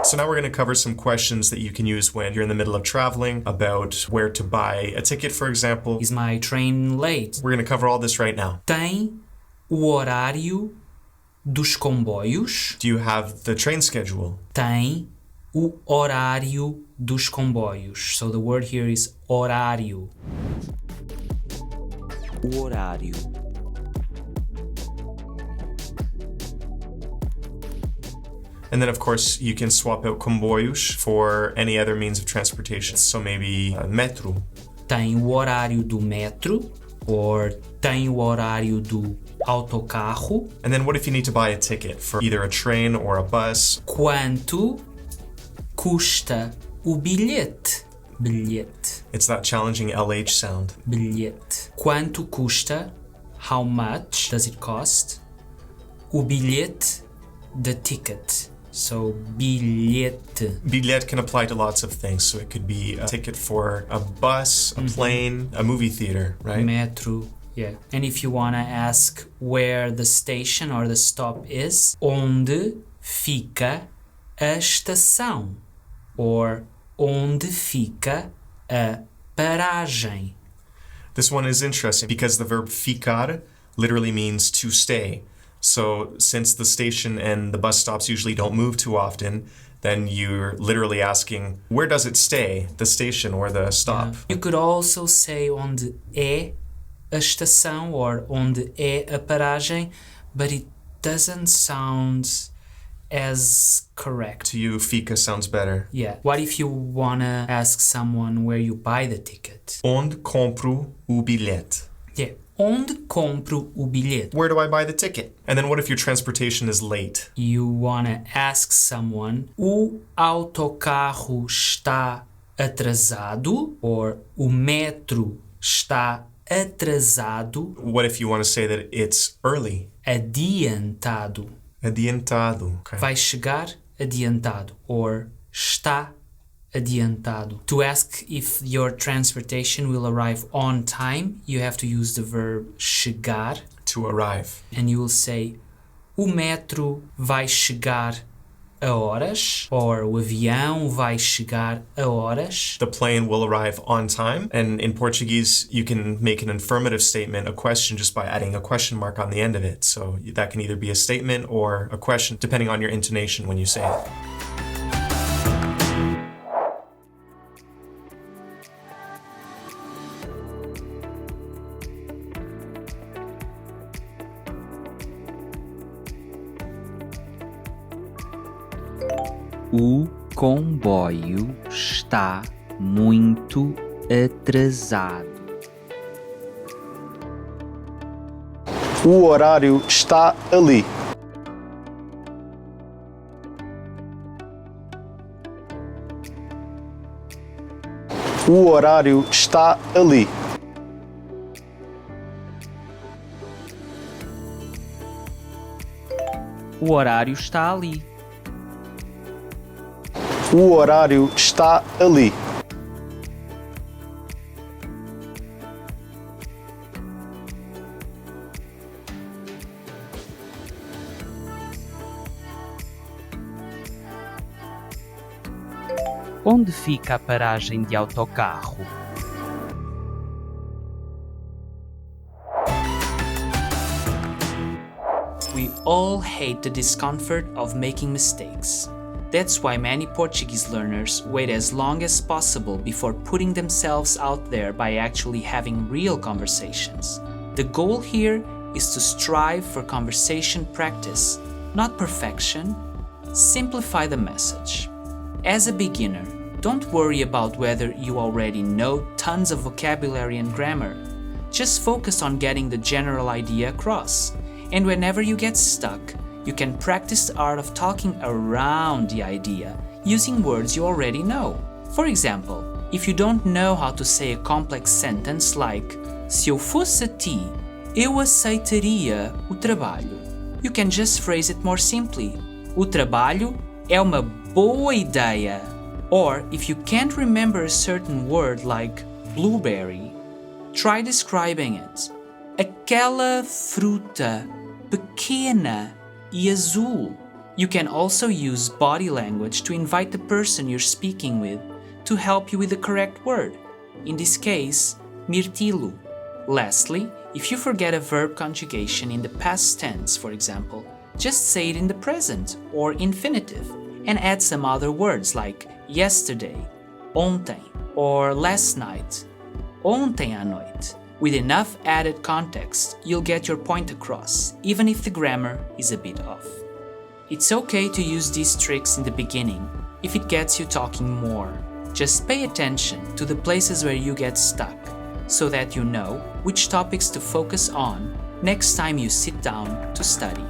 So now we're going to cover some questions that you can use when you're in the middle of traveling about where to buy a ticket, for example. Is my train late? We're going to cover all this right now. Tem o horário dos comboios? Do you have the train schedule? Tem o horário dos comboios. So the word here is horário. O horário. And then, of course, you can swap out comboios for any other means of transportation. So maybe metro. Tem o horário do metro, or tem o horário do autocarro. And then what if you need to buy a ticket for either a train or a bus? Quanto custa o bilhete? Bilhete. It's that challenging LH sound. Bilhete. Quanto custa? How much does it cost? O bilhete, the ticket. So, bilhete. Bilhete can apply to lots of things. So it could be a ticket for a bus, a plane, a movie theater, right? Metro, yeah. And if you want to ask where the station or the stop is, onde fica a estação? Or onde fica a paragem? This one is interesting because the verb ficar literally means to stay. So since the station and the bus stops usually don't move too often, then you're literally asking, where does it stay, the station or the stop? You could also say onde é a estação or onde é a paragem, but it doesn't sound as correct. To you, fica sounds better. Yeah. What if you wanna ask someone where you buy the ticket? Onde compro o bilhete? Yeah. Onde compro o bilhete? Where do I buy the ticket? And then what if your transportation is late? You wanna ask someone, o autocarro está atrasado? Or o metro está atrasado? What if you want to say that it's early? Adiantado. Adiantado. Okay. Vai chegar adiantado. Or está adiantado. To ask if your transportation will arrive on time, you have to use the verb chegar. To arrive. And you will say, o metro vai chegar a horas, or o avião vai chegar a horas. The plane will arrive on time. And in Portuguese, you can make an affirmative statement, a question, just by adding a question mark on the end of it. So that can either be a statement or a question, depending on your intonation when you say it. O comboio está muito atrasado. O horário está ali. O horário está ali. O horário está ali. O horário está ali. Onde fica a paragem de autocarro? We all hate the discomfort of making mistakes. That's why many Portuguese learners wait as long as possible before putting themselves out there by actually having real conversations. The goal here is to strive for conversation practice, not perfection. Simplify the message. As a beginner, don't worry about whether you already know tons of vocabulary and grammar. Just focus on getting the general idea across. And whenever you get stuck, you can practice the art of talking around the idea using words you already know. For example, if you don't know how to say a complex sentence like se eu fosse a ti, eu aceitaria o trabalho, you can just phrase it more simply. O trabalho é uma boa ideia. Or if you can't remember a certain word like blueberry, try describing it. Aquela fruta pequena e azul. You can also use body language to invite the person you're speaking with to help you with the correct word. In this case, mirtilu. Lastly, if you forget a verb conjugation in the past tense, for example, just say it in the present or infinitive and add some other words like yesterday, ontem, or last night, ontem à noite. With enough added context, you'll get your point across, even if the grammar is a bit off. It's okay to use these tricks in the beginning if it gets you talking more. Just pay attention to the places where you get stuck so that you know which topics to focus on next time you sit down to study.